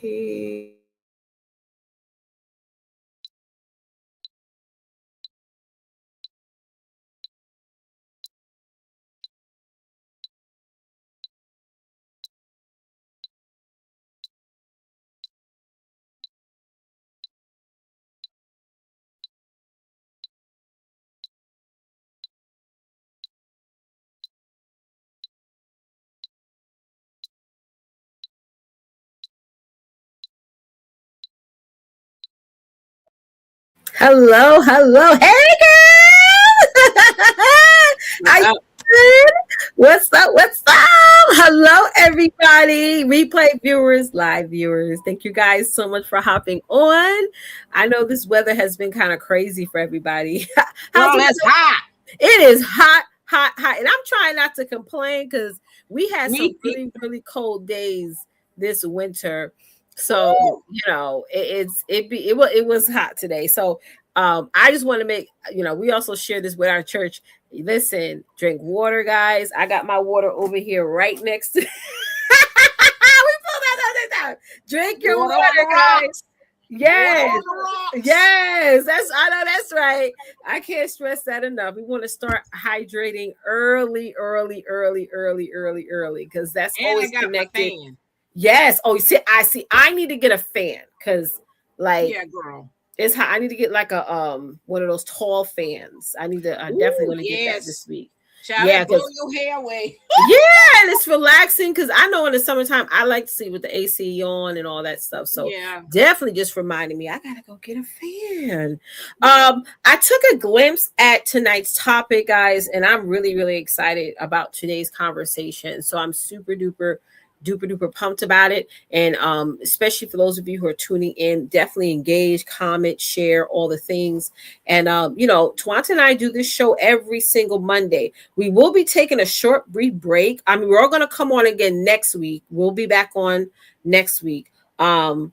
Okay. Hello, hello. Hey, girl. How you doing? What's up? What's up? Hello, everybody. Replay viewers, live viewers. Thank you guys so much for hopping on. I know this weather has been kind of crazy for everybody. How's Girl, the it's weather? hot. It is hot, hot, hot. And I'm trying not to complain because we had some Me, really, really cold days this winter. So, woo. it was hot today. So I just want to make, we also share this with our church. Listen, drink water, guys. I got my water over here right next to we pull that all the time. Drink your Water on water, the guys. rocks. Water Yes. on the rocks. Yes. I know that's right. I can't stress that enough. We want to start hydrating early, because that's And I always got my connected. fan. Yes. Oh, you see, I need to get a fan because like Yeah, girl. it's hot. I need to get like a one of those tall fans. I definitely Ooh, want to get that this yes. week. Child, Yeah, it blow because your hair away. yeah, and it's relaxing because I know in the summertime I like to see with the AC on and all that stuff. So Yeah. definitely just reminding me I gotta go get a fan. Yeah. I took a glimpse at tonight's topic, guys, and I'm really, really excited about today's conversation. So I'm super duper pumped about it. And especially for those of you who are tuning in, definitely engage, comment, share all the things. And Twonta and I do this show every single Monday. We will be taking a short, brief break. I mean, we're all going to come on again next week. We'll be back on next week. Honestly,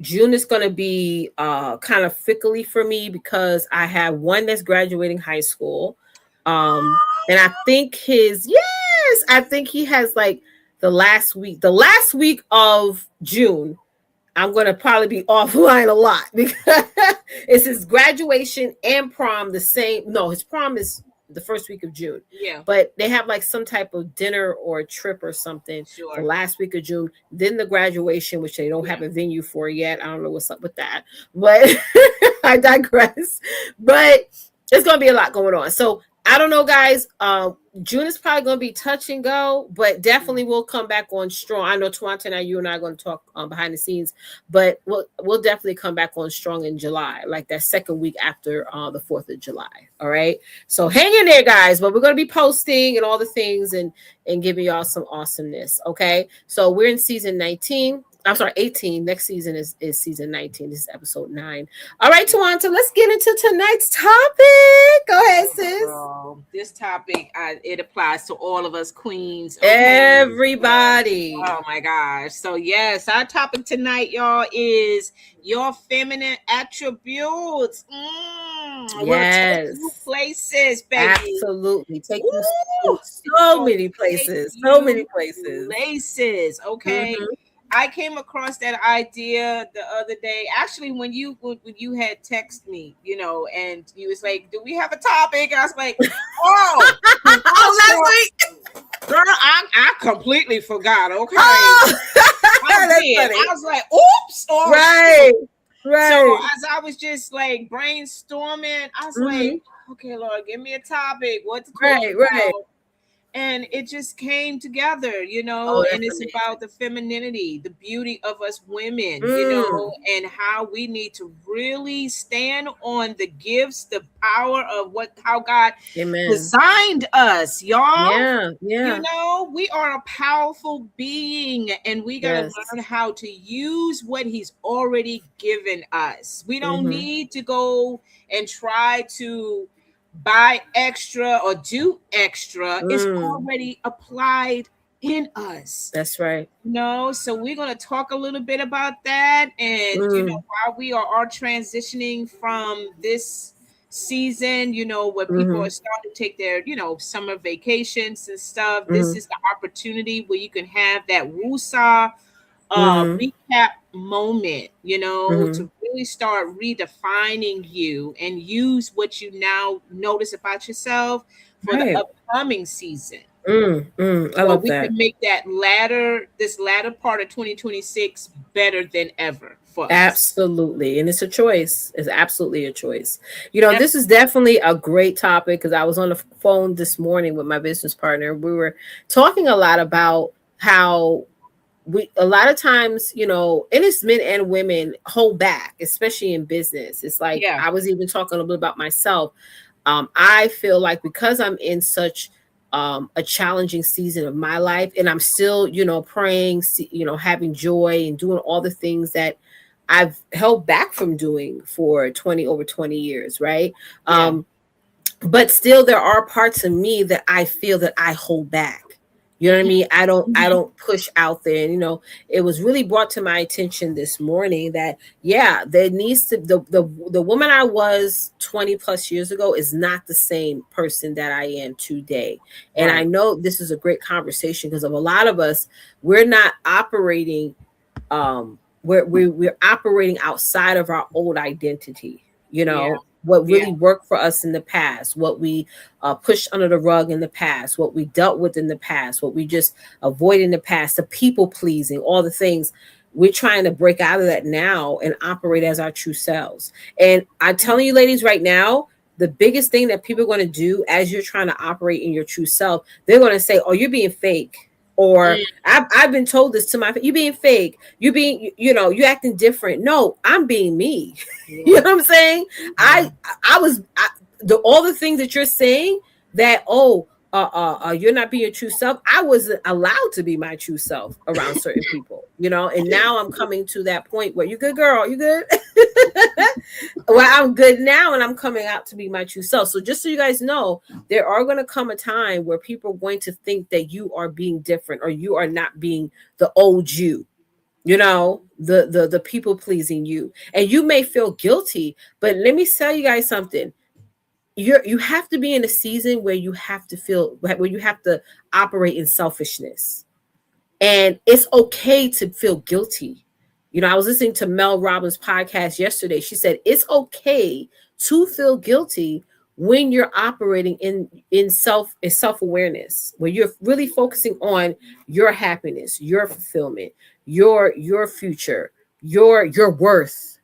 June is going to be kind of fickly for me because I have one that's graduating high school. And I think I think he has like the last week of June. I'm going to probably be offline a lot because it's his graduation and prom the same. No, his prom is the first week of June. Yeah. But they have like some type of dinner or a trip or something the Sure. last week of June. Then the graduation, which they don't Yeah. have a venue for yet. I don't know what's up with that. But I digress. But it's going to be a lot going on. So I don't know, guys. June is probably going to be touch and go, but definitely we'll come back on strong. I know Twonta and you and I are going to talk behind the scenes, but we'll definitely come back on strong in July, like that second week after the 4th of July. All right. So hang in there, guys. But we're going to be posting and all the things and giving y'all some awesomeness. Okay. So we're in season 19. I'm sorry, 18. Next season is season 19. This is episode 9. All right, Twonta, let's get into tonight's topic. Go ahead, sis. Girl, this topic, it applies to all of us queens. Okay? Everybody. Oh my gosh. So yes, our topic tonight, y'all, is your feminine attributes. Yes. We'll take you places, baby. Absolutely. Take you to so many places. So many places. Okay. Mm-hmm. I came across that idea the other day. Actually, when you had texted me, and you was like, "Do we have a topic?" I was like, "Oh, last week, girl, I completely forgot." Okay, I was like, "Oops!" Right. So as I was just like brainstorming, I was like, "Okay, Lord, give me a topic. What to talk about?" And it just came together, and it's about the femininity, the beauty of us women, and how we need to really stand on the gifts, the power of how God designed us, y'all. Yeah. We are a powerful being, and we got to learn how to use what He's already given us. We don't need to go and try to buy extra or do extra. It's already applied in us. That's right. So we're going to talk a little bit about that, and while we are transitioning from this season, where people are starting to take their summer vacations and stuff, this is the opportunity where you can have that woosah recap moment, to really start redefining you and use what you now notice about yourself for the upcoming season. I So love we that. can make this latter part of 2026 better than ever for us. Absolutely. And it's a choice. It's absolutely a choice. This is definitely a great topic because I was on the phone this morning with my business partner. We were talking a lot about how a lot of times, and it's men and women hold back, especially in business. It's like, Yeah. I was even talking a little bit about myself. I feel like because I'm in such a challenging season of my life, and I'm still, praying, having joy and doing all the things that I've held back from doing for over 20 years, right? Yeah. But still there are parts of me that I feel that I hold back. You know what I mean? I don't push out there. And it was really brought to my attention this morning that there needs to the woman I was 20 plus years ago is not the same person that I am today. And I Right. know this is a great conversation because of a lot of us, we're not operating we're operating outside of our old identity, Yeah. what Yeah. really worked for us in the past, what we pushed under the rug in the past, what we dealt with in the past, what we just avoided in the past, the people pleasing, all the things. We're trying to break out of that now and operate as our true selves. And I'm telling you, ladies, right now, the biggest thing that people are going to do as you're trying to operate in your true self, they're going to say, oh, you're being fake. Or I've been told this to my, you being fake, you being, you acting different. No, I'm being me. Yeah. You know what I'm saying? All the things that you're saying that, you're not being your true self. I wasn't allowed to be my true self around certain people, and now I'm coming to that point where you good, girl, you good. Well, I'm good now and I'm coming out to be my true self. So just so you guys know, there are going to come a time where people are going to think that you are being different or you are not being the old you, the people pleasing you. And you may feel guilty, but let me tell you guys something. You have to be in a season where you have to operate in selfishness. And it's okay to feel guilty. I was listening to Mel Robbins' podcast yesterday. She said it's okay to feel guilty when you're operating in self-awareness, when you're really focusing on your happiness, your fulfillment, your future, your worth,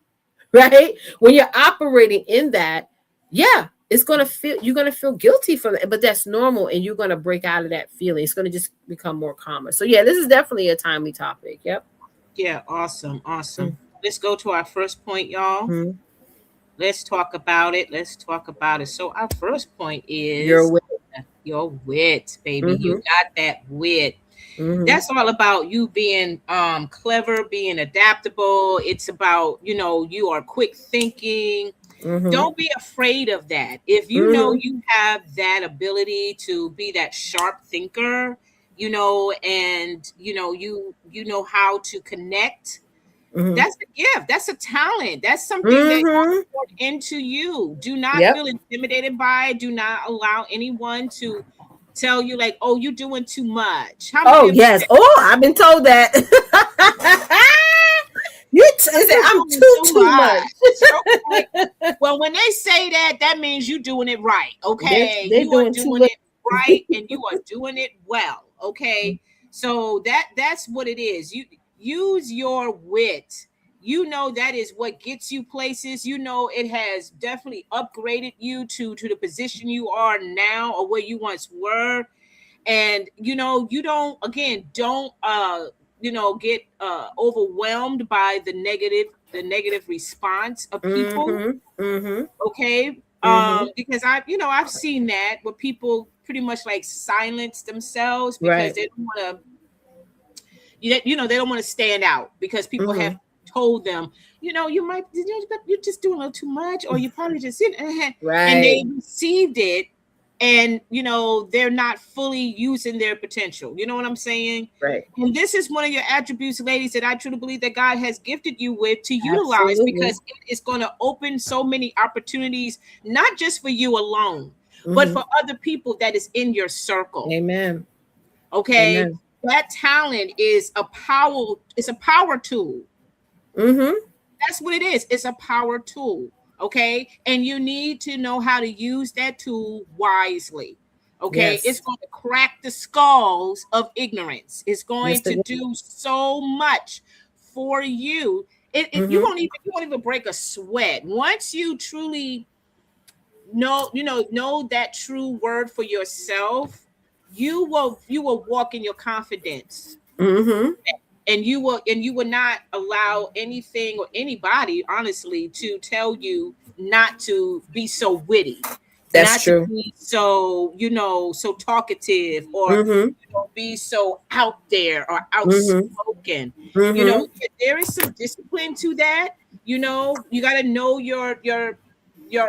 right? When you're operating in that, you're gonna feel guilty from it, but that's normal, and you're gonna break out of that feeling. It's gonna just become more calmer. So this is definitely a timely topic. Yep. Yeah. Awesome. Let's go to our first point, y'all. Mm-hmm. Let's talk about it. So our first point Your is way. your wit, baby. You Mm-hmm. got that wit. Mm-hmm. That's all about you being clever, being adaptable. It's about, you are quick thinking. Mm-hmm. Don't be afraid of that. If you know you have that ability to be that sharp thinker, and you know how to connect, that's a gift. That's a talent. That's something that God poured into you. Do not feel intimidated by it. Do not allow anyone to tell you like, oh, you're doing too much. How many Oh of you yes. Oh, I've been told that. I'm too much. Okay. Well, when they say that, that means you're doing it right. Okay. They're You are doing doing it right and you are doing it well. Okay. So that's what it is. You use your wit. That is what gets you places. It has definitely upgraded you to the position you are now or where you once were. And you don't get overwhelmed by the negative response of people. Okay. Because I've seen that where people pretty much like silence themselves because they don't want to they don't want to stand out because people have told them, you're just doing a little too much, or you probably just and they received it, and they're not fully using their potential. You know what I'm saying? Right. And this is one of your attributes, ladies, that I truly believe that God has gifted you with to utilize. Absolutely. Because it is going to open so many opportunities, not just for you alone, but for other people that is in your circle. Amen. Okay. Amen. that talent is a power. It's a power tool. That's what it is. It's a power tool. Okay. And you need to know how to use that tool wisely. Okay. It's Yes. going to crack the skulls of ignorance. It's going Yes, to it do so much for you. You will. won't even break a sweat. Once you truly know that true word for yourself, you will walk in your confidence, and you will not allow anything or anybody, honestly, to tell you not to be so witty, That's not to true. be so so talkative, or be so out there or outspoken. There is some discipline to that. You got to know your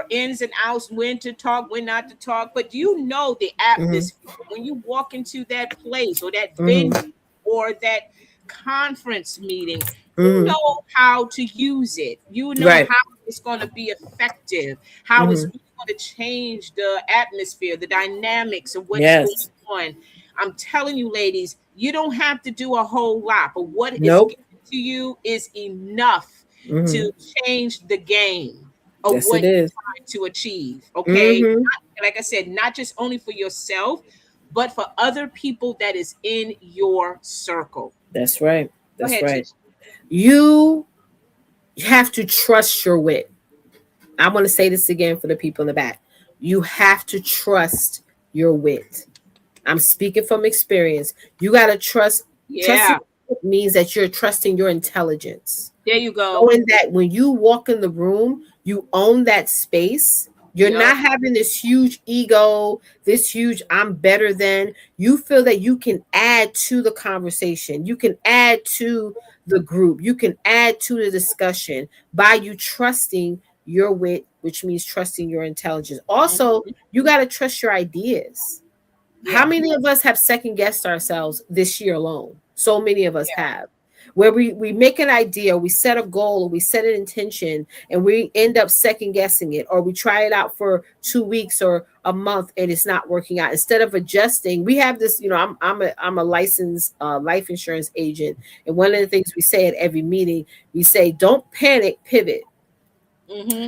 ins and outs, when to talk, when not to talk. But the atmosphere when you walk into that place or that venue or that conference meeting. You know how to use it. You know Right. how it's going to be effective, how it's really going to change the atmosphere, the dynamics of what's going Yes. on. I'm telling you, ladies, you don't have to do a whole lot, but what is Nope. given to you is enough to change the game of Yes, it what you're is. trying to achieve. Okay. Like I said, not just only for yourself, but for other people that is in your circle. That's right. Go That's ahead, right. Tish. You have to trust your wit. I want to say this again for the people in the back. You have to trust your wit. I'm speaking from experience. You got to trust. Trusting Yeah, means that you're trusting your intelligence. there you go. Knowing that when you walk in the room, you own that space. You're Yep. not having this huge ego, this huge I'm better than. You feel that you can add to the conversation. You can add to the group. You can add to the discussion by you trusting your wit, which means trusting your intelligence. Also, Mhm. you got to trust your ideas. How Yeah. many of us have second guessed ourselves this year alone? So many of us Yeah. have. Where we make an idea, we set a goal, or we set an intention, and we end up second guessing it, or we try it out for 2 weeks or a month, and it's not working out. Instead of adjusting, we have this. I'm a licensed life insurance agent, and one of the things we say at every meeting, we say, "Don't panic, pivot." Hmm.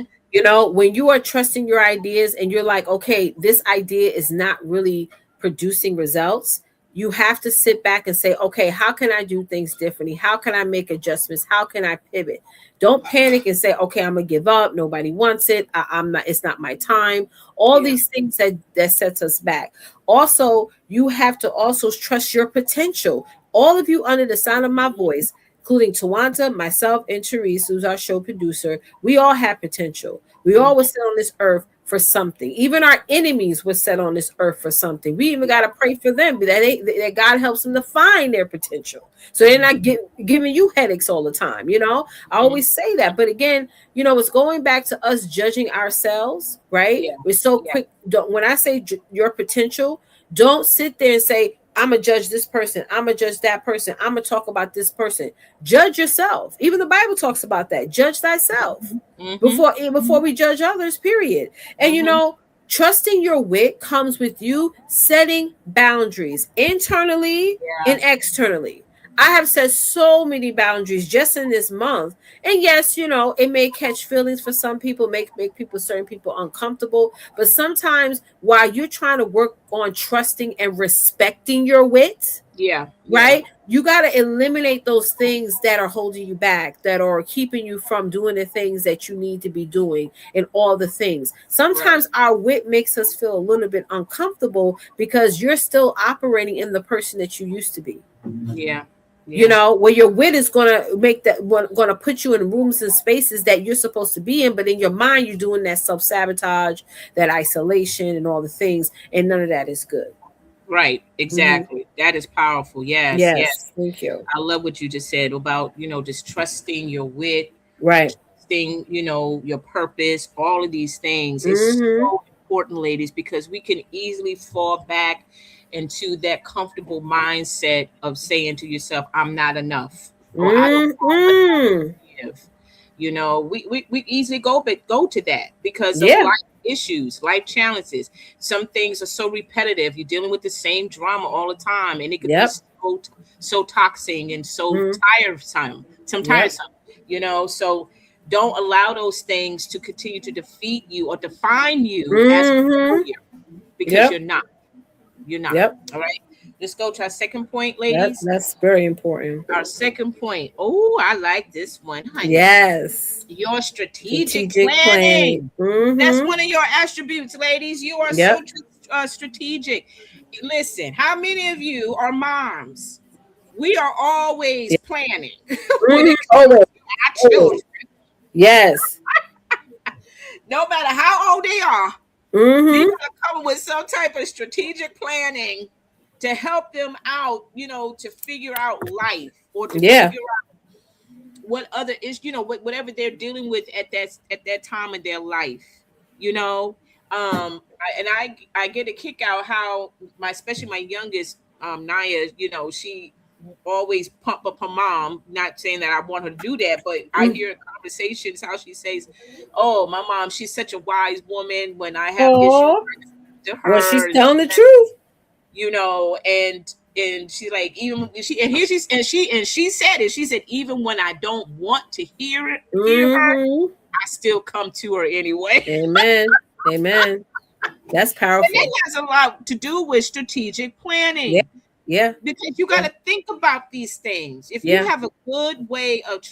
When you are trusting your ideas and you're like, okay, this idea is not really producing results, you have to sit back and say, okay, how can I do things differently? How can I make adjustments? How can I pivot? Don't panic and say, okay, I'm gonna give up. Nobody wants it. I'm not. It's not my time. All Yeah. these things that sets us back. Also, you have to also trust your potential. All of you under the sound of my voice, including Twonta, myself, and Therese, who's our show producer, we all have potential. We all were Mhm. set on this earth for something. Even our enemies were set on this earth for something. We even got Yeah. to pray for them that God helps them to find their potential. So they're not giving you headaches all the time. I Mhm. always say that. But again, it's going back to us judging ourselves, right? Yeah. We're so Yeah. quick. When I say your potential, don't sit there and say, I'm gonna judge this person. I'm gonna judge that person. I'm gonna talk about this person. Judge yourself. Even the Bible talks about that. Judge thyself Hmm. before we judge others. Period. And Hmm. trusting your wit comes with you setting boundaries internally Yeah. and externally. I have set so many boundaries just in this month. And yes, it may catch feelings for some people, make certain people uncomfortable. But sometimes while you're trying to work on trusting and respecting your wit, Yeah. Yeah. right? You got to eliminate those things that are holding you back, that are keeping you from doing the things that you need to be doing, and all the things. Right. Sometimes our wit makes us feel a little bit uncomfortable because you're still operating in the person that you used to be. Yeah. Yeah. Where your wit is gonna put you in rooms and spaces that you're supposed to be in, but in your mind you're doing that self-sabotage, that isolation, and all the things, and none of that is good. Right. Hmm. Exactly. That is powerful. Yes. Yes, Yes. thank you. I love what you just said about, just trusting your wit, Right. trusting, your purpose. All of these things is Hmm. so important, ladies, because we can easily fall back into that comfortable mindset of saying to yourself, I'm not enough, or I don't have enough Mm-hmm. to give. We easily go to that because of Yeah. life issues, life challenges. Some things are so repetitive. You're dealing with the same drama all the time, and it could be Yep. so toxic and so tiresome, So don't allow those things to continue to defeat you or define you as a failure, because you're not. You're not. All right. Let's go to our second point, ladies. That's very important. Our second point. Oh, I like this one, honey. Yes. Your strategic planning. That's one of your attributes, ladies. You are so strategic. Listen, how many of you are moms? We are always planning. Always. Our children. Yes. No matter how old they are, you gotta come up with some type of strategic planning to help them out, to figure out life, or to figure out what other is, whatever they're dealing with at that time of their life, and I get a kick out how especially my youngest, Naya, she always pump up her mom. Not saying that I want her to do that, but I hear conversations how she says, "Oh, my mom, she's such a wise woman. When I have issues to her, well, she's telling the truth, and she like even she said it. She said even when I don't want to hear her, I still come to her anyway." Amen. Amen. That's powerful. And that has a lot to do with strategic planning. Yeah. Because you got to think about these things. If you have a good way of to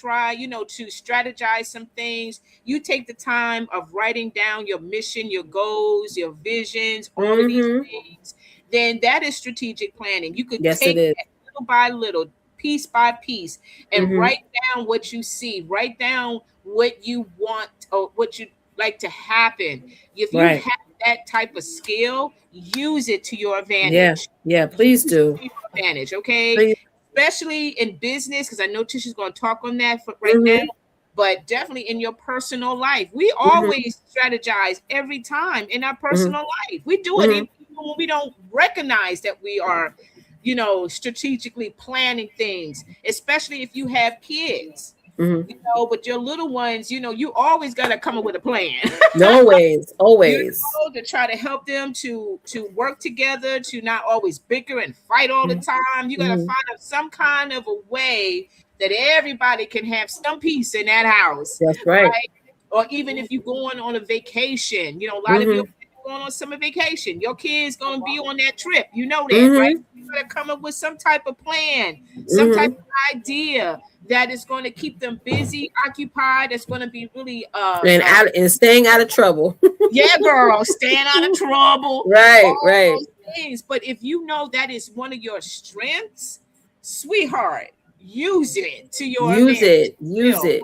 strategize some things, you take the time of writing down your mission, your goals, your visions, all of these things, then that is strategic planning. You could take it little by little, piece by piece, and write down what you see, write down what you want or what you like to happen. If you have that type of skill, use it to your advantage. Yeah, please do. To your advantage, okay? Please. Especially in business, because I know Tisha's going to talk on that right now, but definitely in your personal life. We always strategize every time in our personal life. We do it even when we don't recognize that we are, strategically planning things, especially if you have kids. But your little ones, you always got to come up with a plan. always. To try to help them to work together, to not always bicker and fight all the time. You got to find out some kind of a way that everybody can have some peace in that house. That's right. Or even if you're going on a vacation, a lot of you going on summer vacation, your kids going to be on that trip. You know that, right? You got to come up with some type of plan, some type of idea that is going to keep them busy, occupied. That's going to be really and staying out of trouble. Yeah, girl, staying out of trouble. Right. Things. But if you know that is one of your strengths, sweetheart, use it to your advantage. Use it.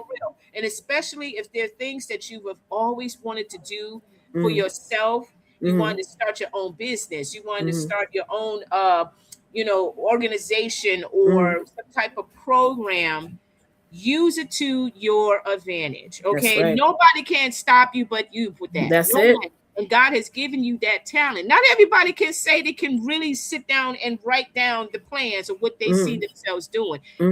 And especially if there are things that you have always wanted to do for yourself. You wanted to start your own business. You wanted to start your own organization or some type of program. Use it to your advantage. Okay. Right. Nobody can stop you but you with that. That's it. And God has given you that talent. Not everybody can say they can really sit down and write down the plans of what they see themselves doing. A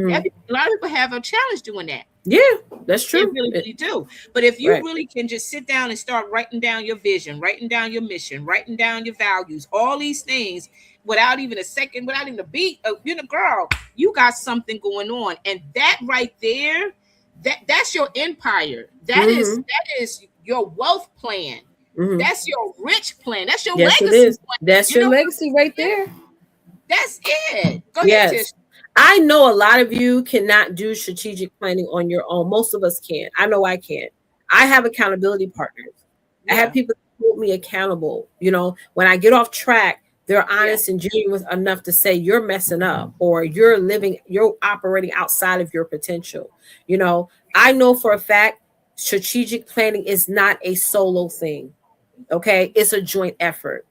lot of people have a challenge doing that. Yeah, that's true. They really do. But if you really can just sit down and start writing down your vision, writing down your mission, writing down your values, all these things without even a second, without even a beat, girl, you got something going on. And that right there, that's your empire. That is your wealth plan. That's your rich plan. That's your legacy plan. That's your legacy right there. That's it. Go ahead, Tish. I know a lot of you cannot do strategic planning on your own. Most of us can't. I know I can't. I have accountability partners. I have people that hold me accountable. When I get off track, they're honest and genuine enough to say you're messing up or you're operating outside of your potential. I know for a fact strategic planning is not a solo thing. Okay, it's a joint effort.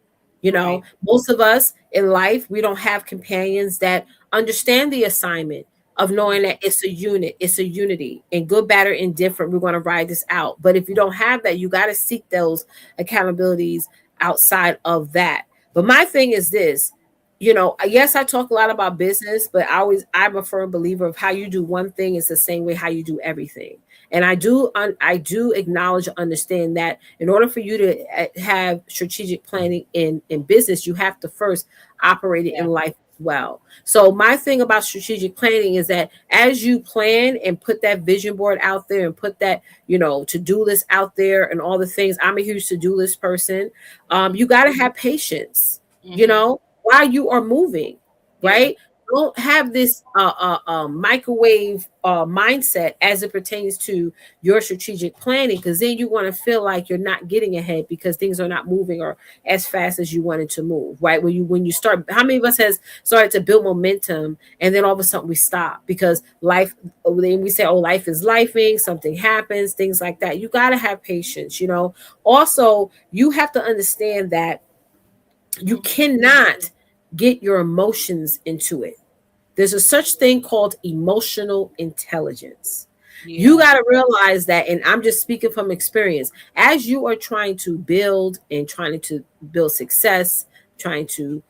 Most of us in life, we don't have companions that understand the assignment of knowing that it's a unit, it's a unity, and good, bad, or indifferent, we're going to ride this out. But if you don't have that, you got to seek those accountabilities outside of that. But my thing is this, yes, I talk a lot about business, but I'm a firm believer of how you do one thing is the same way how you do everything. And I do acknowledge and understand that in order for you to have strategic planning in business, you have to first operate it in life as well. So my thing about strategic planning is that as you plan and put that vision board out there and put that, to-do list out there and all the things, I'm a huge to-do list person. You got to have patience, while you are moving, Yeah. right? Don't have this microwave mindset as it pertains to your strategic planning, because then you want to feel like you're not getting ahead because things are not moving or as fast as you wanted to move, right? When you start, how many of us has started to build momentum and then all of a sudden we stop because life, then we say, oh, life is lifing, something happens, things like that. You got to have patience. Also, you have to understand that you cannot get your emotions into it. There's a such thing called emotional intelligence. You Yeah. got to realize that, and I'm just speaking from experience, as you are trying to build and trying to build success, trying to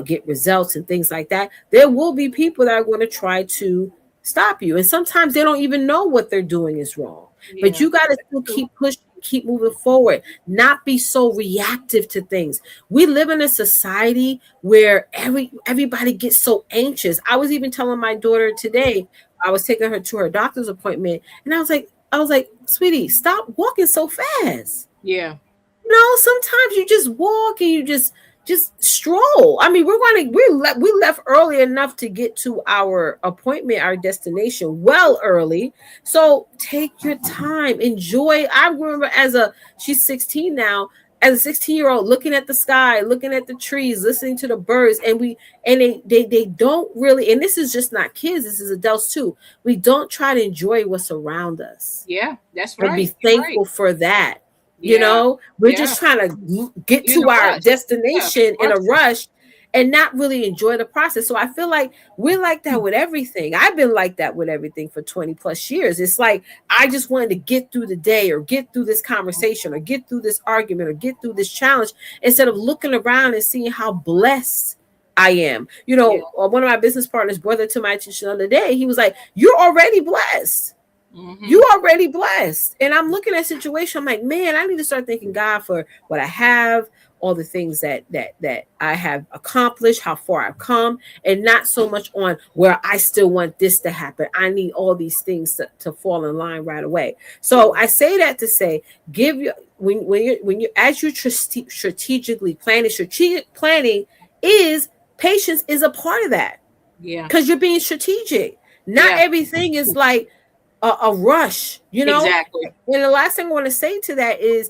get results and things like that, there will be people that are going to try to stop you. And sometimes they don't even know what they're doing is wrong. But Yeah. you got to still keep pushing, keep moving forward, not be so reactive to things. We live in a society where everybody gets so anxious. I was even telling my daughter today, I was taking her to her doctor's appointment, and I was like, sweetie, stop walking so fast. Yeah. No, sometimes you just walk and you just stroll. I mean, we left early enough to get to our appointment, our destination, well early. So take your time, enjoy. I remember she's 16 now. As a 16-year-old, looking at the sky, looking at the trees, listening to the birds, and they don't really. And this is just not kids; this is adults too. We don't try to enjoy what's around us Yeah. That's and be right. You're right. thankful for that. Yeah. We're Yeah. just trying to get You're in to a our rush. Yeah. destination in a Rush. rush and not really enjoy the process. So I feel like we're like that with everything. I've been like that with everything for 20 plus years. It's like I just wanted to get through the day or get through this conversation or get through this argument or get through this challenge instead of looking around and seeing how blessed I am. Yeah. One of my business partners brought it to my attention the other day. He was like, "You're already blessed. Mm-hmm. You already blessed." And I'm looking at a situation, I'm like, man, I need to start thanking God for what I have, all the things that I have accomplished, how far I've come, and not so much on where I still want this to happen. I need all these things to fall in line right away. So I say that to say, give you when you as you strategically planning, strategic planning is patience is a part of that Yeah. because you're being strategic. Not Yeah. everything is like a rush. Exactly. And the last thing I want to say to that is,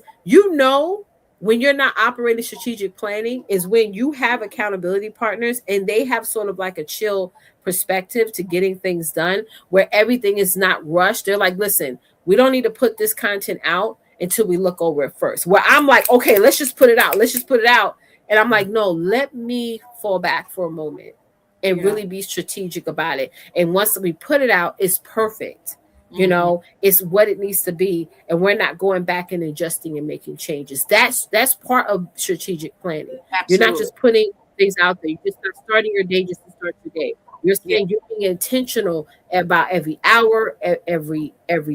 when you're not operating strategic planning is when you have accountability partners and they have sort of like a chill perspective to getting things done, where everything is not rushed. They're like, listen, we don't need to put this content out until we look over it first. Where I'm like, okay, let's just put it out. Let's just put it out. And I'm like, no, let me fall back for a moment and Yeah. really be strategic about it. And once we put it out, it's perfect. Mm-hmm. It's what it needs to be, and we're not going back and adjusting and making changes. That's part of strategic planning. You're not Absolutely. just putting things out there. You're just not starting your day just to start your day. You're Yeah. saying you're being intentional about every hour, every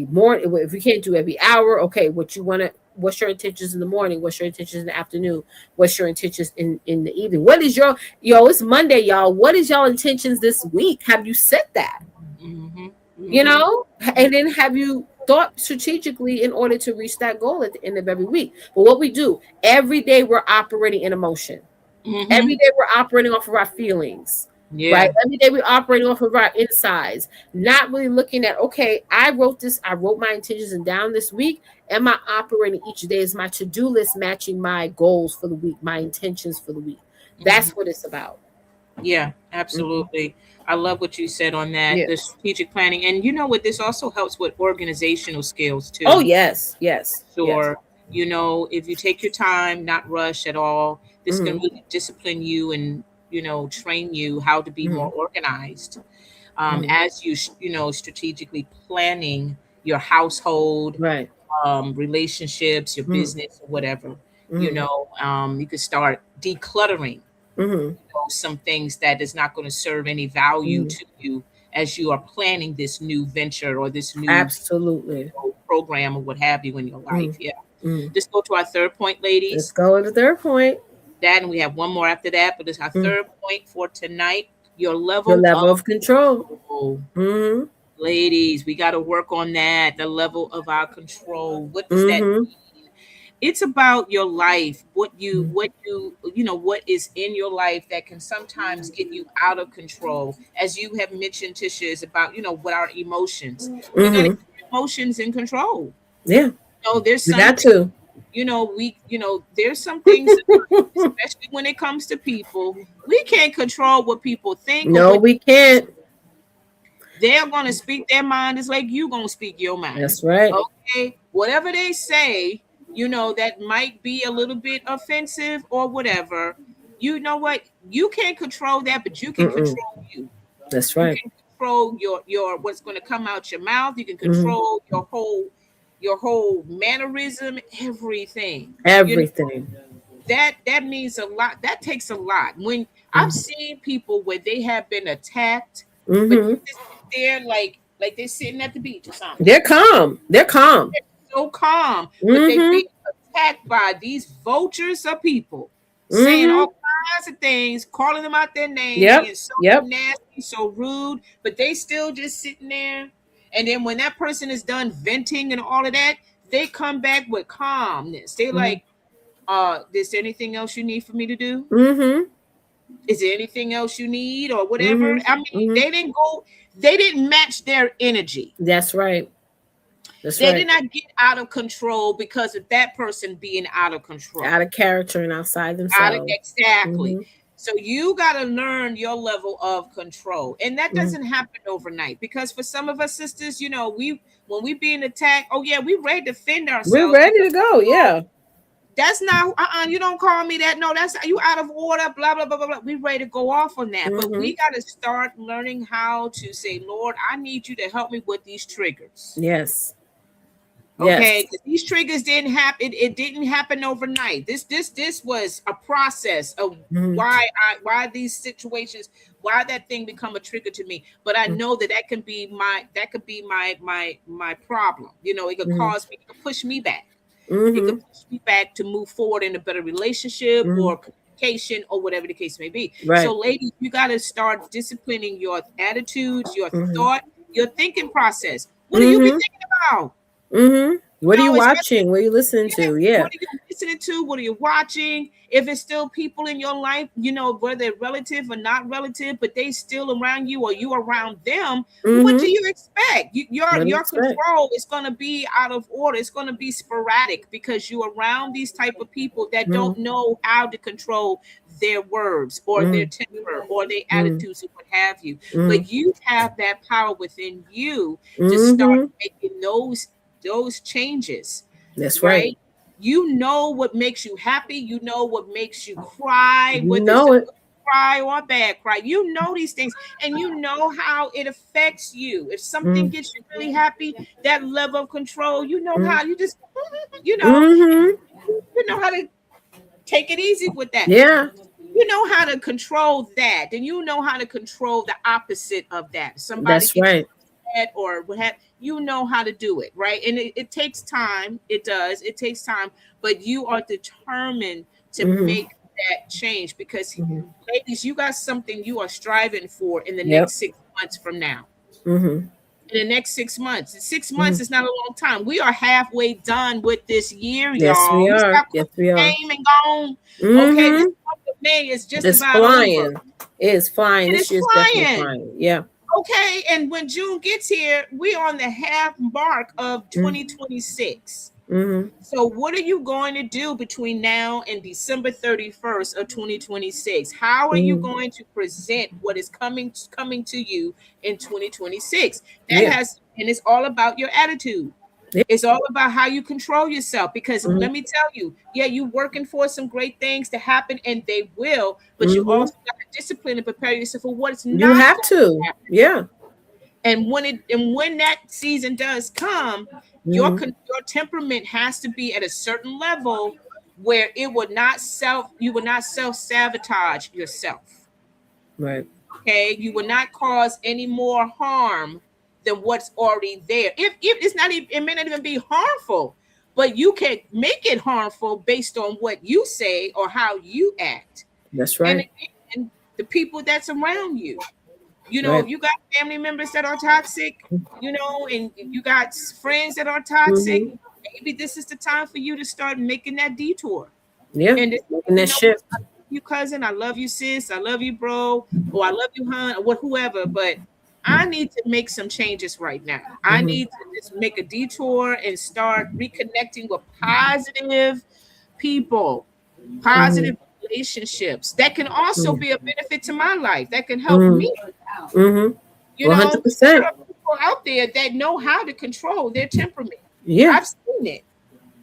morning. If you can't do every hour, okay, what's your intentions in the morning? What's your intentions in the afternoon? What's your intentions in the evening? What is it's Monday, y'all. What is y'all intentions this week? Have you set that? Mm-hmm. you Mm-hmm. know and then have you thought strategically in order to reach that goal at the end of every week? But what we do every day, we're operating in emotion. Mm-hmm. Every day we're operating off of our feelings, right? Yeah. Every day we're operating off of our insides, not really looking at, okay, I wrote my intentions and down this week. Am I operating each day? Is my to-do list matching my goals for the week, my intentions for the week? That's Mm-hmm. what it's about. Yeah, Mhm. absolutely. I love what you said on that, the Yes. strategic planning. And you know what? This also helps with organizational skills Oh, too. yes, yes, yes. Sure. If you take your time, not rush at all, this can Hmm. really discipline you and, train you how to be more Hmm. organized. Hmm. As you, strategically planning your household, Right. relationships, your Hmm. business, or whatever. Hmm. You could start decluttering Hmm. some things that is not going to serve any value Hmm. to you as you are planning this new venture or this new Absolutely. program or what have you in your Mm. life. Yeah. Mm. Let's go to our third point, Let's ladies. go to the third point. That, and we have one more after that, but it's our Mm. third point for tonight. your level of control. control. Mm-hmm. Ladies, we got to work on that. The level of our control. What does that Mm-hmm. mean? It's about your life. What is in your life that can sometimes get you out of control. As you have mentioned, Tisha, is about, what our emotions. You got to Mm-hmm. keep your emotions in control. Yeah, There's we some got things, to. there's some things, especially when it comes to people, we can't control what people think or No, what we can't. they're going to speak their mind is like you going to speak your mind. That's right. Okay, whatever they say, that might be a little bit offensive or whatever. You know what? You can't control that, but you can Mm-mm. control you. That's You right. can control your what's going to come out your mouth. You can Mm-hmm. control your whole mannerism, everything. You know Everything. that means a lot. That takes a lot. When I've Mm-hmm. seen people where they have been attacked, but Mm-hmm. just sit there like they're sitting at the beach or something. They're calm. They're calm. So calm, but they Mm-hmm. being attacked by these vultures of people, saying Mm-hmm. all kinds of things, calling them out their name, Yep. being so Yep. nasty, so rude, but they still just sitting there. And then when that person is done venting and all of that, they come back with calmness. They Mm-hmm. like, is there anything else you need for me to do? Mm-hmm. Is there anything else you need or whatever? Mm-hmm. I mean, Mm-hmm. they didn't match their energy. That's right. That's They right. did not get out of control because of that person being out of Out control. of character and outside Out of themselves. exactly. Mm-hmm. So you got to learn your level of control, and that Mm-hmm. doesn't happen overnight. Because for some of us sisters, we when we being attacked, oh yeah, we ready to defend We're ourselves ready because to go. Yeah. that's not you don't call me that. No, that's you out of order, blah blah blah blah blah. We ready to go off on that. But Mm-hmm. we got to start learning how to say, Lord, I need you to help me with these triggers. Yes. Okay, Yes. 'cause these triggers didn't happen. It didn't happen overnight. This was a process of Mm-hmm. why these situations, why that thing become a trigger to me. But I know that could be my problem. It could Mm-hmm. cause me, it could push me back. It Mm-hmm. could push me back to move forward in a better relationship Mm-hmm. or communication or whatever the case may be. Right. So, ladies, you got to start disciplining your attitudes, your Mm-hmm. thought, your thinking process. What do you be Mm-hmm. thinking about? Mm-hmm. What are you Especially, watching? What are you listening yeah, to? what Yeah. are you listening to? What are you watching? If it's still people in your life, whether they're relative or not relative, but they still around you or you around them, what do Mm-hmm. you expect? Your What do you your expect? control is going to be out of order. It's going to be sporadic because you're around these type of people that don't Mm-hmm. know how to control their words or their temper or their Mm-hmm. attitudes or what have you. Mm-hmm. But you have that power within you to start Mm-hmm. making those changes, That's right. right? You know what makes you happy. You know what makes you cry, You whether it's a know it. good cry or a bad cry. You know these things, and you know how it affects you. If something Mm-hmm. gets you really happy, that level of control, you know how you just, you know, Mm-hmm. you know how to take it easy with that. Yeah. You know how to control that, and you know how to control the opposite of that. Somebody That's gets right. or what have you know how to do it, right? And it takes time. It does. It takes time, but you are determined to Mm-hmm. make that change because, Mm-hmm. ladies, you got something you are striving for in the Yep. next 6 months from now. Mm-hmm. In the next 6 months, 6 months Mm-hmm. is not a long time. We are halfway done with this year, Yes, y'all. we We are. stopped Yes, we are. came and gone. Okay, this Mm-hmm. month of May is just It's about over. flying. It is flying. It This is year's definitely flying. flying. Yeah. Okay, and when June gets here, we're on the half mark of 2026. Mm-hmm. So, what are you going to do between now and December 31st of 2026? How are you Mm-hmm. going to present what is coming to you in 2026? That Yeah. has and it's all about your attitude. Yeah. It's all about how you control yourself because Mm-hmm. let me tell you, yeah, you're working for some great things to happen and they will, but you Mm-hmm. also got to discipline and prepare yourself for what's You not have going to to. happen. Yeah. And when that season does come, Mm-hmm. your temperament has to be at a certain level where you would not self sabotage yourself. Right. Okay, you will not cause any more harm than what's already there. If it's not even, it may not even be harmful, but you can make it harmful based on what you say or how you act. That's And right. again, the people that's around you. You know, if you got family members that are toxic, you know, and you got friends that are toxic, maybe this is the time for you to start making that detour. Yeah, And making you that know, shift. I love you, cousin, I love you, sis, I love you, bro, or I love you, hon, or whoever. But I need to make some changes right now. I need to just make a detour and start reconnecting with positive people, positive relationships that can also be a benefit to my life, that can help me. You know, there 100%. are people out there that know how to control their temperament. Yeah. I've seen it,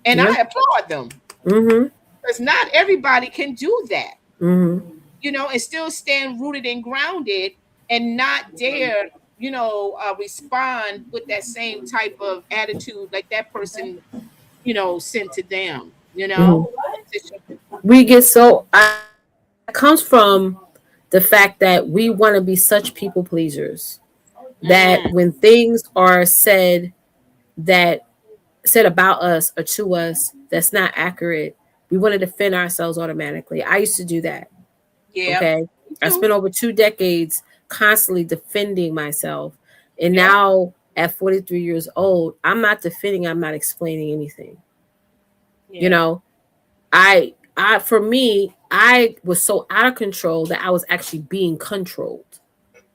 and Yeah. I applaud them because not everybody can do that. You know, and still stand rooted and grounded and not dare, you know, respond with that same type of attitude like that person, you know, sent to them. You know, We get so that comes from the fact that we want to be such people pleasers that mm, when things are that said about us or to us that's not accurate, we want to defend ourselves automatically. I used to do that. yeah, Okay. me I too. spent over 2 decades constantly defending myself. And Yep, now at 43 years old, I'm not defending, I'm not explaining anything. You yeah, know, for me, I was so out of control that I was actually being controlled.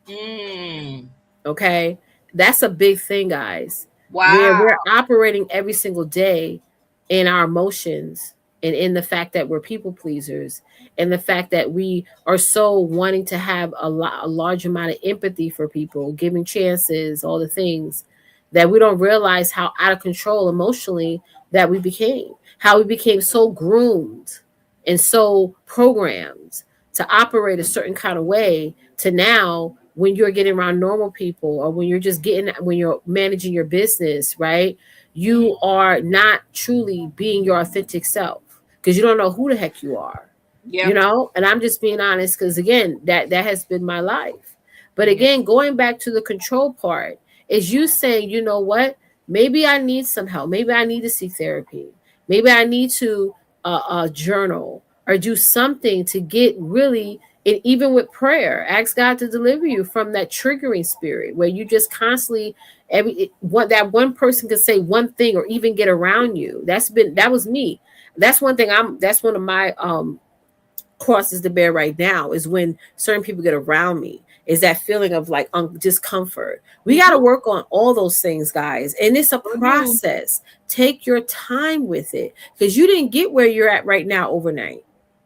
mm, Okay. That's a big thing, guys, where wow, we're operating every single day in our emotions and in the fact that we're people pleasers and the fact that we are so wanting to have a large amount of empathy for people, giving chances, all the things that we don't realize how out of control emotionally that we became, how we became so groomed and so programmed to operate a certain kind of way to now when you're getting around normal people or when you're just getting when you're managing your business, right? You are not truly being your authentic self because you don't know who the heck you are, yep, and I'm just being honest because again that has been my life. But yep, again, going back to the control part is you saying, you know what, maybe I need some help, maybe I need to seek therapy, maybe I need to journal or do something to get really, and even with prayer, ask God to deliver you from that triggering spirit where you just constantly what that one person could say one thing or even get around you. That was me. That's one thing that's one of my crosses to bear right now is when certain people get around me is that feeling of like discomfort. We got to mm-hmm. work on all those things, guys, and it's a Sure do. process. Take your time with it because you didn't get where you're at right now overnight.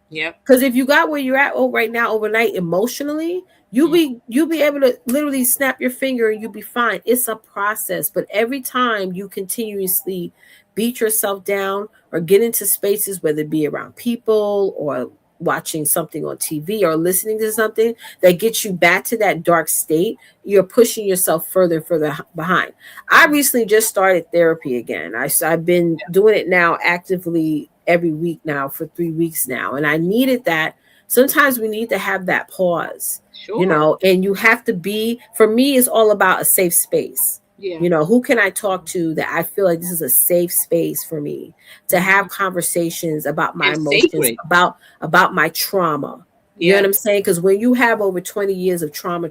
Yep, Because if you got where you're at right now overnight emotionally, mm, you'll be able to literally snap your finger and you'll be fine. It's a process, but every time you continuously beat yourself down or get into spaces, whether it be around people or watching something on TV or listening to something that gets you back to that dark state, you're pushing yourself further and further behind. I recently just started therapy again. I've been doing it now actively every week now for 3 weeks now. And I needed that. Sometimes we need to have that pause, sure. and you have to be, for me, it's all about a safe space. Yeah, Who can I talk to that I feel like this is a safe space for me to mm-hmm. have conversations about my And emotions, sacred. about my trauma. You know what Yeah, I'm saying? Because when you have over 20 years of trauma,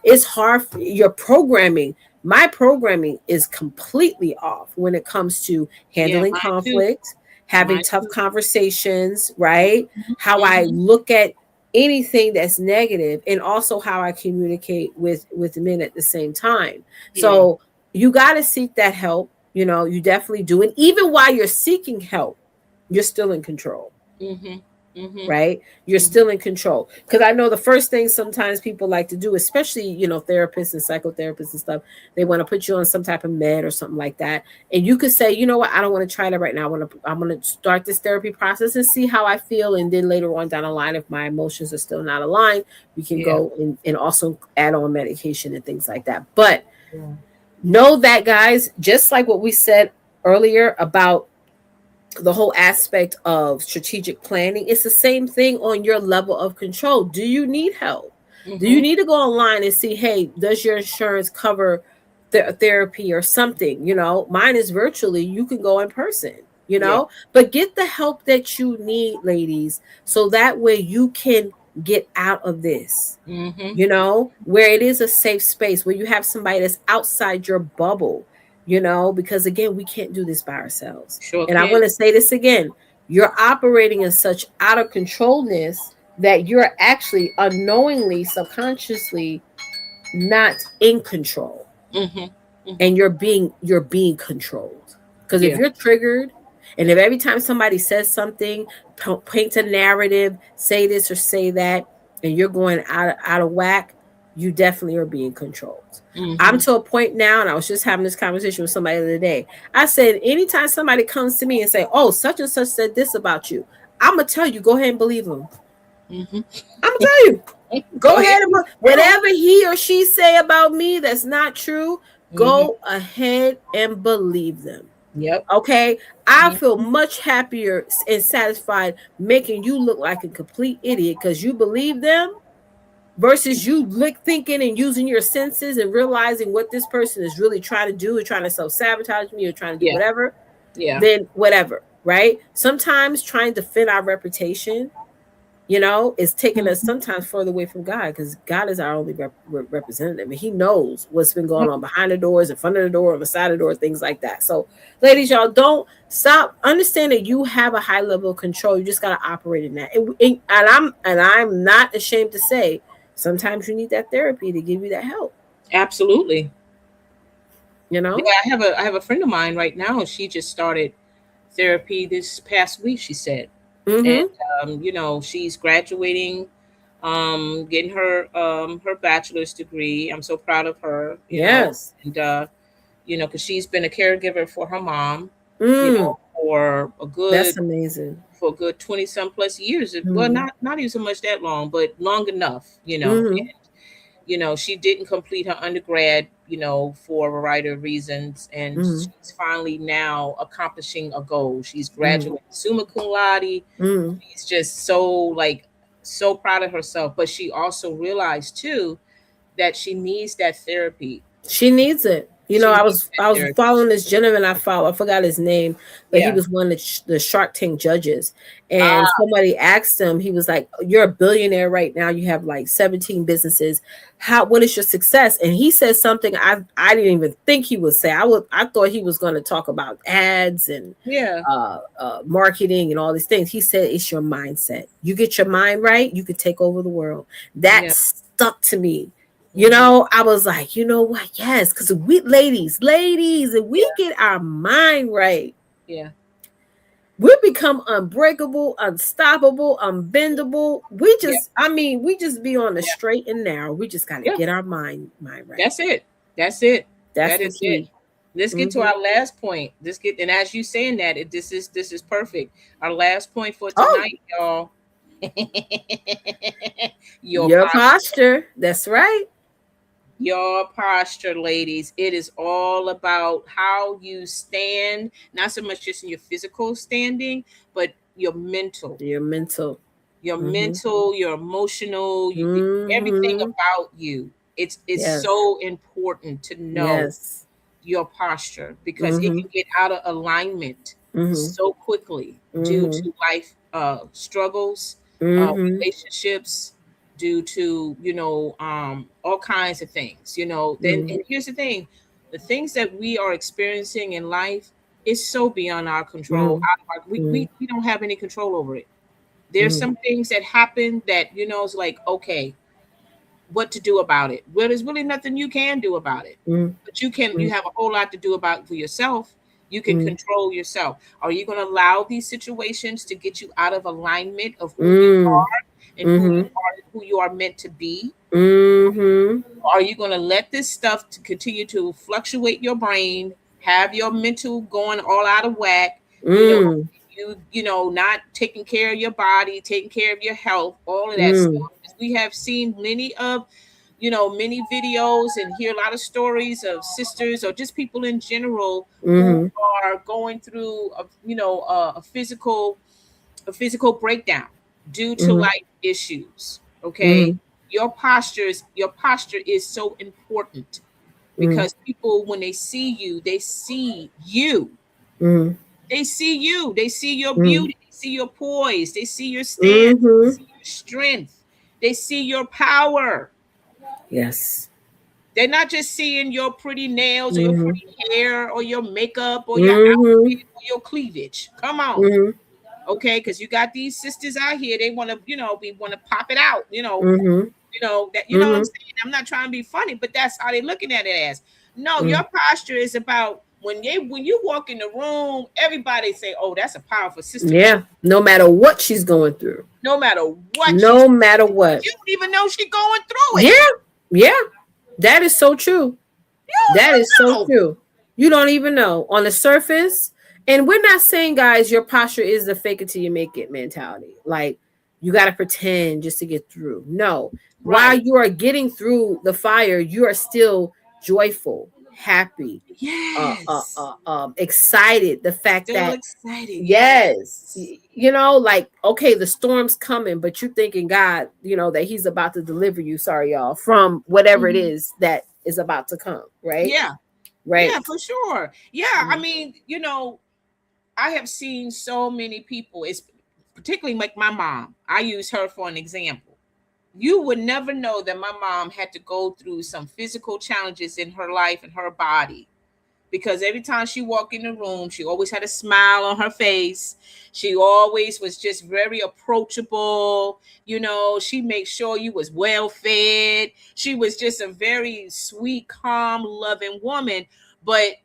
it's hard. Your programming, my programming is completely off when it comes to yeah, handling mine too. conflict, having Mine tough too. conversations, right? How I Mm-hmm. look at anything that's negative, and also how I communicate with men at the same time. Yeah. So you got to seek that help. You definitely do. And even while you're seeking help, you're still in control, Mm-hmm. Mm-hmm. right? You're Mm-hmm. still in control. Because I know the first thing sometimes people like to do, especially, therapists and psychotherapists and stuff, they want to put you on some type of med or something like that. And you could say, you know what, I don't want to try that right now. I'm gonna start this therapy process and see how I feel. And then later on down the line, if my emotions are still not aligned, we can Yeah. go and also add on medication and things like that. But Yeah. know that, guys, just like what we said earlier about the whole aspect of strategic planning, it's the same thing on your level of control. Do you need help? Do you Mm-hmm. need to go online and see, hey, does your insurance cover therapy or something? Mine is virtually, you can go in person, Yeah. but get the help that you need, ladies, so that way you can get out of this. Mm-hmm. Where it is a safe space, where you have somebody that's outside your bubble, because again, we can't do this by ourselves. Sure And I can. want to say this again: you're operating in such out of controlness that you're actually unknowingly, subconsciously not in control, Mm-hmm. Mm-hmm. and you're being controlled. Because if Yeah. you're triggered, and if every time somebody says something, paints a narrative, say this or say that, and you're going out of whack, you definitely are being controlled. I'm Mm-hmm. to a point now, and I was just having this conversation with somebody the other day. I said, anytime somebody comes to me and say, "Oh, such and such said this about you," I'm gonna tell you, go ahead and believe them. Mm-hmm. I'm gonna tell you, Go go ahead. ahead and whatever he or she say about me that's not true, Mm-hmm. go ahead and believe them. Yep. Okay, I Mm-hmm. feel much happier and satisfied making you look like a complete idiot because you believe them, versus you thinking and using your senses and realizing what this person is really trying to do, or trying to self-sabotage me, or trying to do Yeah. whatever. Yeah. Then whatever, right? Sometimes trying to defend our reputation, is taking us Mm-hmm. sometimes further away from God, because God is our only representative, and He knows what's been going on behind the doors, in front of the door, on the side of the door, things like that. So, ladies, y'all, don't stop. Understand that you have a high level of control. You just got to operate in that. And I'm not ashamed to say, sometimes you need that therapy to give you that help. Absolutely. You Yeah, know. I have a friend of mine right now. She just started therapy this past week, she said. And Mm-hmm. she's graduating, getting her bachelor's degree. I'm so proud of her, Yes. and because she's been a caregiver for her mom, Mm. for a That's good amazing. 20 some plus years. Well, Mm-hmm. not even so much that long, but long enough, Mm-hmm. she didn't complete her undergrad, for a variety of reasons, and Mm-hmm. she's finally now accomplishing a goal. She's Mm-hmm. graduating summa cum laude. Mm-hmm. She's just so proud of herself, but she also realized too that she needs that therapy. She needs it. She I needs was that I was therapy. following this gentleman I follow. I forgot his name, but he Yeah. was one of the Shark Tank judges. And Ah, somebody asked him, he was like, "You're a billionaire right now. You have like 17 businesses. What is your success?" And he said something I didn't even think he would say. I thought he was going to talk about ads and yeah. marketing and all these things. He said it's your mindset. You get your mind right, you could take over the world. That Yeah. stuck to me. Hmm. I was like, you know what? Yes, because we ladies, if we Yeah. get our mind right, Yeah. we become unbreakable, unstoppable, unbendable. Yeah. We just be on the Yeah. straight and narrow. We just got to Yeah. get our mind right. That's it. That's it. That's That the is it. key. Let's get to Hmm. our last point. Let's get, and as you saying that, this is perfect. Our last point for Oh, tonight, y'all. Your your posture. posture. That's right. Your posture, ladies. It is all about how you stand, not so much just in your physical standing, but your mental. Your mental. Your Hmm. mental, your emotional, everything Hmm. about you. It's Yes. so important to know Yes. your posture because it Hmm. can get out of alignment Hmm. so quickly due Hmm. to life struggles, Hmm. relationships, due to all kinds of things. Then, Hmm. and here's the thing: the things that we are experiencing in life is so beyond our control. Hmm. Out of our, we don't have any control over it. There's some things that happen that it's like, okay, what to do about it? Well, there's really nothing you can do about it, Hmm. but you have a whole lot to do about for yourself. You can Hmm. control yourself. Are you going to allow these situations to get you out of alignment of who you Hmm. are and Hmm. who you are meant to be? Hmm. Are you going to let this stuff to continue to fluctuate your brain, have your mental going all out of whack? You know, Mm, not taking care of your body, taking care of your health, all of that mm, stuff. We have seen many videos and hear a lot of stories of sisters or just people in general who mhm, are going through a physical breakdown due to mhm, life issues. Okay, mhm, your posture is so important mhm, because people, when they see you, they see you. mhm, They see you. They see your mhm, beauty. They see your poise. They see your stance. They mhm, see your strength. They see your power. Yes. They're not just seeing your pretty nails or your Mm-hmm. pretty hair or your makeup or your Mm-hmm. outfit or your cleavage. Come on. Mm-hmm. Okay, because you got these sisters out here, they want to, we want to pop it out, Mm-hmm. that, you know what I'm Mm-hmm. saying? I'm not trying to be funny, but that's how they're looking at it as. No, Mm-hmm. your posture is about when you walk in the room, everybody say, "Oh, that's a powerful sister." Yeah. No matter what she's going through. No matter what she's, No matter what. you don't even know she's going through it. Yeah. Yeah. That is so true. You That is don't so even know. true. You don't even know on the surface. And we're not saying, guys, your posture is the fake it till you make it mentality. Like you got to pretend just to get through. No. While Right. you are getting through the fire, you are still joyful, happy, Yes. excited. The fact Still that, excited. yes, Yes. like, okay, the storm's coming, but you thinking God, that he's about to deliver you, sorry, y'all, from whatever it Mhm. is that is about to come, right? Yeah. Right. Yeah, for sure. Yeah, I mean, I have seen so many people, it's particularly like my mom. I use her for an example. You would never know that my mom had to go through some physical challenges in her life and her body, because every time she walked in the room, she always had a smile on her face. She always was just very approachable. She made sure you was well fed. She was just a very sweet, calm, loving woman. But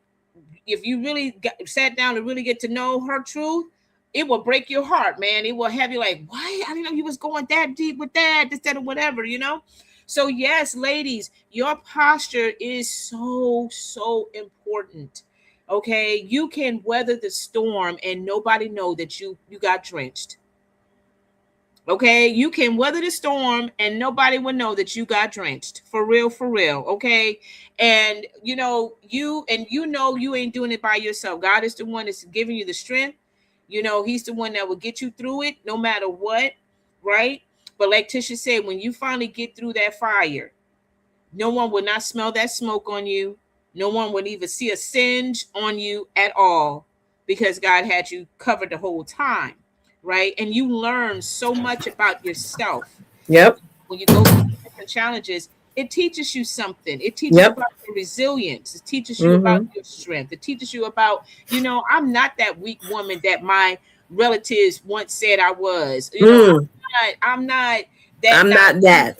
if you really sat down to really get to know her truth, it will break your heart, man. It will have you like, why? I didn't know you was going that deep with that, this, that, or whatever. So yes, ladies, your posture is so, so important. Okay, you can weather the storm and nobody know that you got drenched. Okay, you can weather the storm and nobody will know that you got drenched. For real, for real. Okay. And you ain't doing it by yourself. God is the one that's giving you the strength. He's the one that will get you through it no matter what. Right. But like Tisha said, when you finally get through that fire, no one will not smell that smoke on you. No one would even see a singe on you at all, because God had you covered the whole time, right? And you learn so much about yourself Yep. when you go through different challenges. It teaches you something. It teaches Yep. about your resilience. It teaches you about Mm-hmm. your strength. It teaches you about, I'm not that weak woman that my relatives once said I was. Mm. I'm not that I'm not naive. that.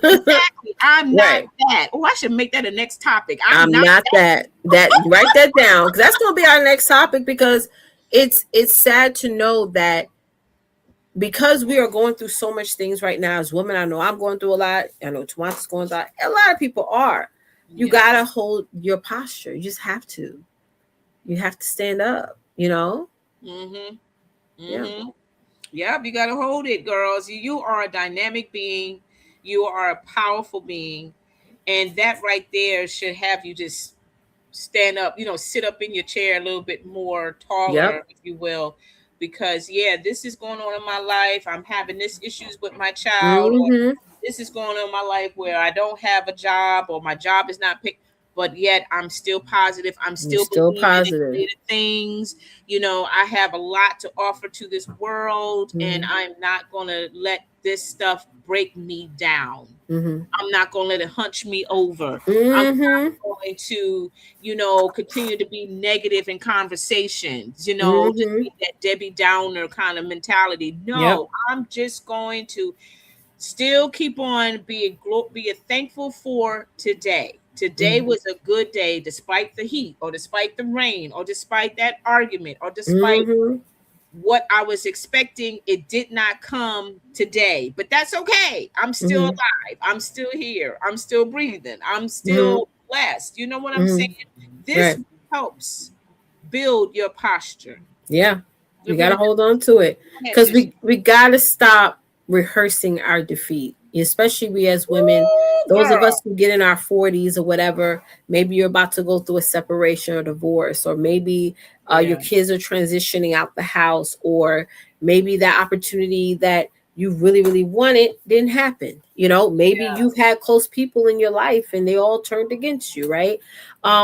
Exactly. I'm not Right. that. Oh, I should make that a next topic. I'm I'm not not that. that. Write that down, because that's going to be our next topic, because it's sad to know that, because we are going through so much things right now as women. I know I'm going through a lot. I know Twanta's going through a lot of people are. You Yeah. gotta hold your posture. You just have to. You have to stand up. Mm-hmm. Yeah. Mm-hmm. Yep, you gotta hold it, girls. You are a dynamic being. You are a powerful being. And that right there should have you just stand up, sit up in your chair a little bit more Yep. taller, if you will, because yeah, this is going on in my life. I'm having this issues with my child, or Mm-hmm. this is going on in my life where I don't have a job or my job is not picked, but yet I'm still positive. I'm You're still still believing in positive. greater things. I have a lot to offer to this world, and Mm-hmm. I'm not going to let this stuff break me down. Mm-hmm. I'm not going to let it hunch me over. I'm Mm-hmm. not going to, continue to be negative in conversations, just Mm-hmm. be that Debbie Downer kind of mentality. Yep. No, I'm just going to still keep on being thankful for today. Today Mm-hmm. was a good day, despite the heat, or despite the rain, or despite that argument, or despite Mm-hmm. what I was expecting. It did not come today, but that's okay. I'm still Mm-hmm. alive. I'm still here. I'm still breathing. I'm Mm-hmm. still blessed. You know what I'm saying? Mm-hmm. This Right. helps build your posture. Yeah. It You got to really hold does. on to it, Go ahead, because Tish. we got to stop rehearsing our defeat, especially we as women. Ooh, Those of us girl. who get in our 40s or whatever, maybe you're about to go through a separation or divorce, or maybe your Yeah. kids are transitioning out the house, or maybe that opportunity that you really, really wanted didn't happen. Maybe Yeah. you've had close people in your life and they all turned against you, right?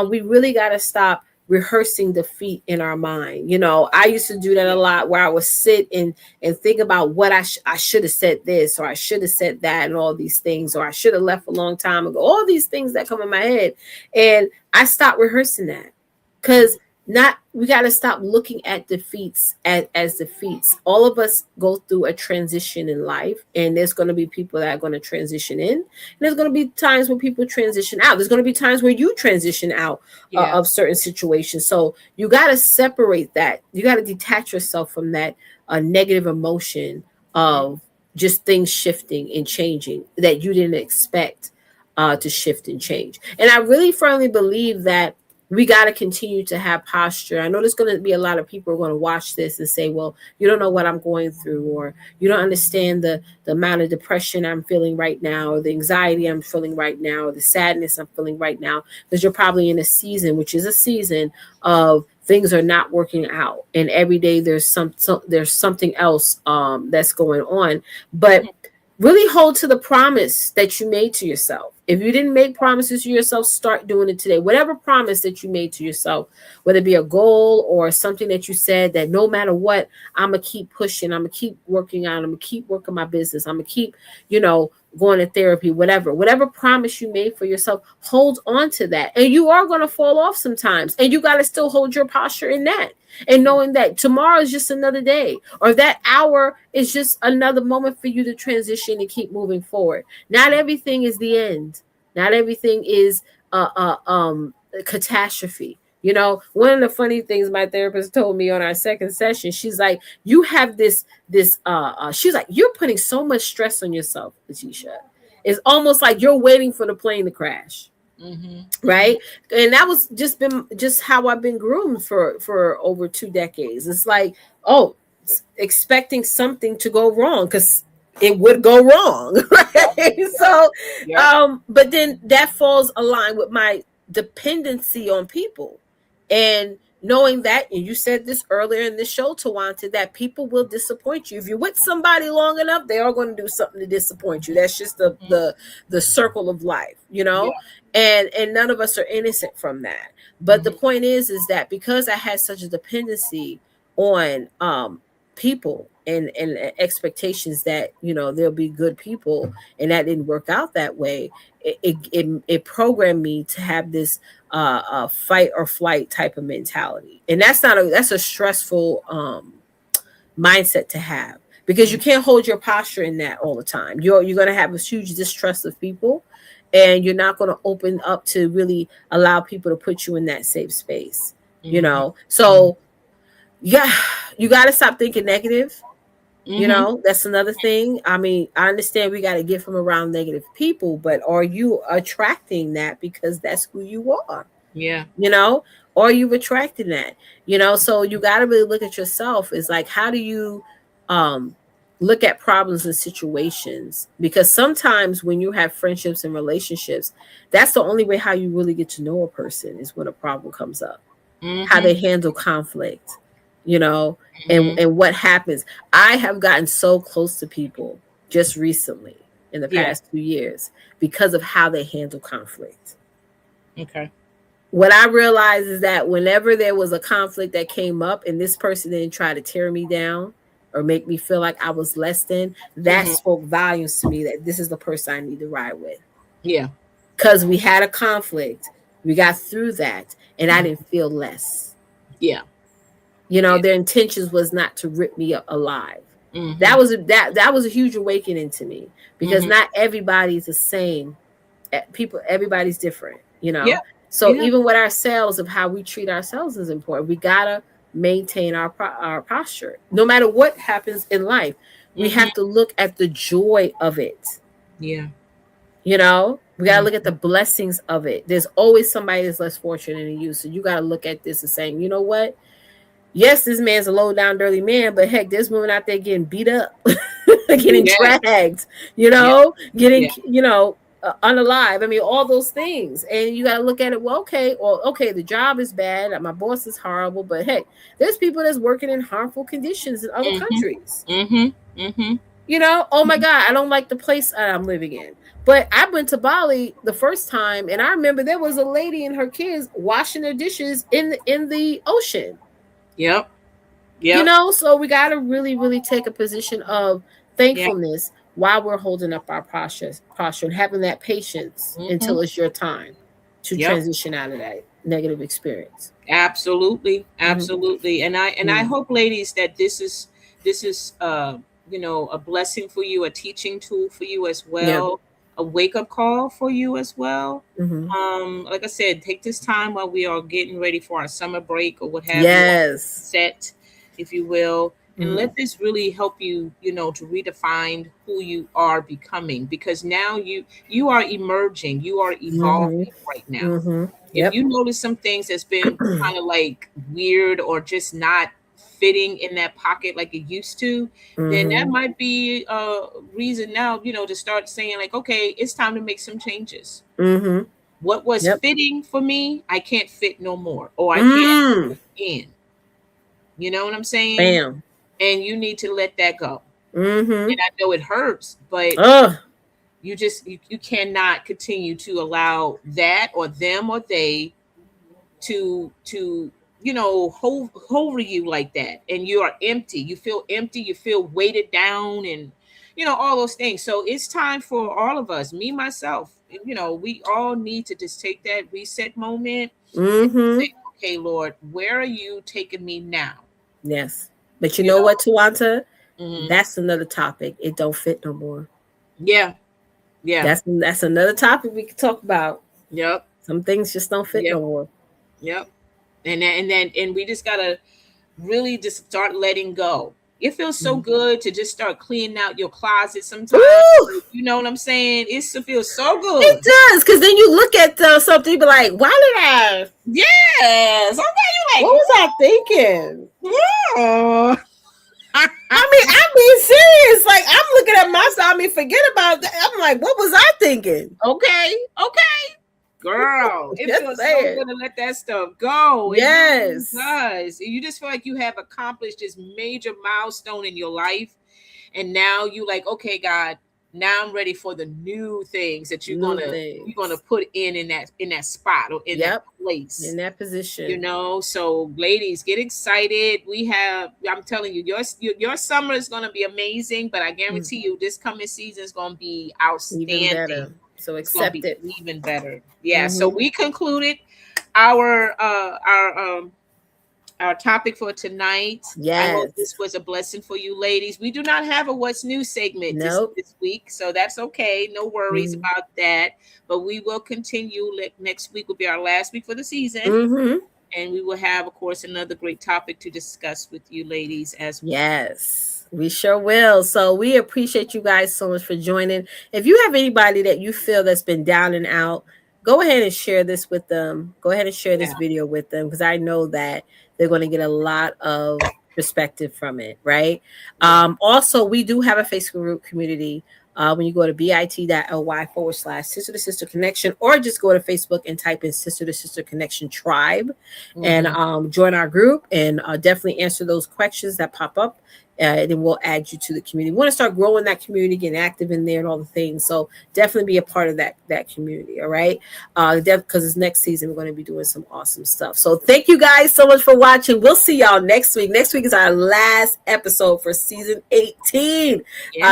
We really got to stop rehearsing defeat in our mind. You know, I used to do that a lot, where I would sit and think about what I should have said this, or I should have said that, and all these things, or I should have left a long time ago. All these things that come in my head, and I stopped rehearsing that, because not we got to stop looking at defeats as defeats. All of us go through a transition in life, and there's going to be people that are going to transition in, and there's going to be times when people transition out. There's going to be times where you transition out of certain situations. So you got to separate that. You got to detach yourself from that negative emotion of just things shifting and changing that you didn't expect to shift and change. And I really firmly believe that we got to continue to have posture. I know there's going to be a lot of people who are going to watch this and say, well, you don't know what I'm going through, or you don't understand the amount of depression I'm feeling right now, or the anxiety I'm feeling right now, or the sadness I'm feeling right now, because you're probably in a season, which is a season of things are not working out. And every day there's something else that's going on. But really hold to the promise that you made to yourself. If you didn't make promises to yourself, start doing it today. Whatever promise that you made to yourself, whether it be a goal or something that you said that no matter what, I'm going to keep pushing. I'm going to keep working on. I'm going to keep working my business. I'm going to keep, going to therapy, whatever promise you made for yourself, hold on to that. And you are going to fall off sometimes. And you got to still hold your posture in that. And knowing that tomorrow is just another day, or that hour is just another moment for you to transition and keep moving forward. Not everything is the end. Not everything is a catastrophe. One of the funny things my therapist told me on our second session, she's like, you have this, she's like, you're putting so much stress on yourself, Leticia. It's almost like you're waiting for the plane to crash. Right. And that was just how I've been groomed for over 2 decades. It's like, expecting something to go wrong, because it would go wrong. Right. So, but then that falls aligned with my dependency on people, and knowing that, and you said this earlier in the show, Twonta, that people will disappoint you. If you're with somebody long enough, they are going to do something to disappoint you. That's just the circle of life, and none of us are innocent from that. But the point is that because I had such a dependency on people and expectations that there'll be good people, and that didn't work out that way, it programmed me to have this fight or flight type of mentality. And that's a stressful mindset to have, because you can't hold your posture in that all the time. You're going to have a huge distrust of people, and you're not going to open up to really allow people to put you in that safe space. So yeah, you got to stop thinking negative. That's another thing. I mean, I understand we got to get from around negative people, but are you attracting that because that's who you are? Yeah. Or are you attracting that? So you got to really look at yourself. Is like, how do you look at problems and situations? Because sometimes when you have friendships and relationships, that's the only way how you really get to know a person, is when a problem comes up, how they handle conflict. And what happens. I have gotten so close to people just recently in the past 2 years because of how they handle conflict. Okay. What I realized is that whenever there was a conflict that came up and this person didn't try to tear me down or make me feel like I was less than, that spoke volumes to me that this is the person I need to ride with. Yeah. Because we had a conflict, we got through that, and I didn't feel less. Yeah. Their intentions was not to rip me up alive. That was a huge awakening to me, because not everybody's the same. Everybody's different, So even with ourselves, of how we treat ourselves is important. We gotta maintain our posture, no matter what happens in life. We have to look at the joy of it. Yeah. We gotta look at the blessings of it. There's always somebody that's less fortunate than you, so you gotta look at this and saying, you know what? Yes, this man's a low down, dirty man, but heck, there's women out there getting beat up, getting dragged, getting, unalive. I mean, all those things. And you got to look at it. Well, okay, the job is bad. My boss is horrible, but heck, there's people that's working in harmful conditions in other countries. Oh my God, I don't like the place I'm living in. But I went to Bali the first time, and I remember there was a lady and her kids washing their dishes in the ocean. Yep. So we got to really, really take a position of thankfulness while we're holding up our posture and having that patience until it's your time to transition out of that negative experience. Absolutely. And I hope, ladies, that this is a blessing for you, a teaching tool for you as well, a wake-up call for you as well. Like I said, take this time while we are getting ready for our summer break or what have you, set, if you will, and let this really help you, to redefine who you are becoming, because now you are emerging, you are evolving right now. If you notice some things that's been kind of like weird or just not fitting in that pocket like it used to, then that might be a reason now, to start saying like, okay, it's time to make some changes. What was fitting for me, I can't fit no more, or I can't fit in. You know what I'm saying? Bam. And you need to let that go. And I know it hurts, but you just you cannot continue to allow that or them or they to hover you like that, and you are empty. You feel empty, you feel weighted down, and all those things. So it's time for all of us, me, myself, we all need to just take that reset moment and say, okay, Lord, where are you taking me now? Yes. But you know what, Twonta? That's another topic. It don't fit no more. Yeah. That's another topic we can talk about. Yep. Some things just don't fit no more. Yep. And we just gotta really just start letting go. It feels so good to just start cleaning out your closet sometimes. Ooh! You know what I'm saying? It feels so good. It does, because then you look at something, you be like, why did I? Yes. Okay, you like, what was I thinking? Yeah. I'm being serious. Like, I'm looking at myself. Forget about that. I'm like, what was I thinking? Okay. Girl, it feels so good to let that stuff go. Yes. It does. You just feel like you have accomplished this major milestone in your life. And now you like, okay, God, now I'm ready for the new things that you're gonna put in that spot or in that place. In that position. So ladies, get excited. I'm telling you, your summer is gonna be amazing, but I guarantee you this coming season is gonna be outstanding. Even better. So accept it. Even better. Yeah. So we concluded our topic for tonight. Yes. I hope this was a blessing for you, ladies. We do not have a What's New segment this week, so that's okay. No worries about that. But we will continue. Next week will be our last week for the season. And we will have, of course, another great topic to discuss with you ladies as well. Yes, we sure will. So we appreciate you guys so much for joining. If you have anybody that you feel that's been down and out, go ahead and share this with them. Go ahead and share this video with them, because I know that they're going to get a lot of perspective from it, right? Also, we do have a Facebook group community. When you go to bit.ly/Sister to Sister Connection, or just go to Facebook and type in Sister to Sister Connection Tribe and join our group, and definitely answer those questions that pop up. And then we'll add you to the community. We want to start growing that community, getting active in there and all the things. So definitely be a part of that community. All right. Because this next season, we're going to be doing some awesome stuff. So thank you guys so much for watching. We'll see y'all next week. Next week is our last episode for season 18.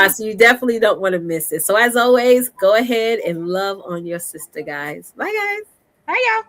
So you definitely don't want to miss it. So as always, go ahead and love on your sister, guys. Bye, guys. Bye, y'all.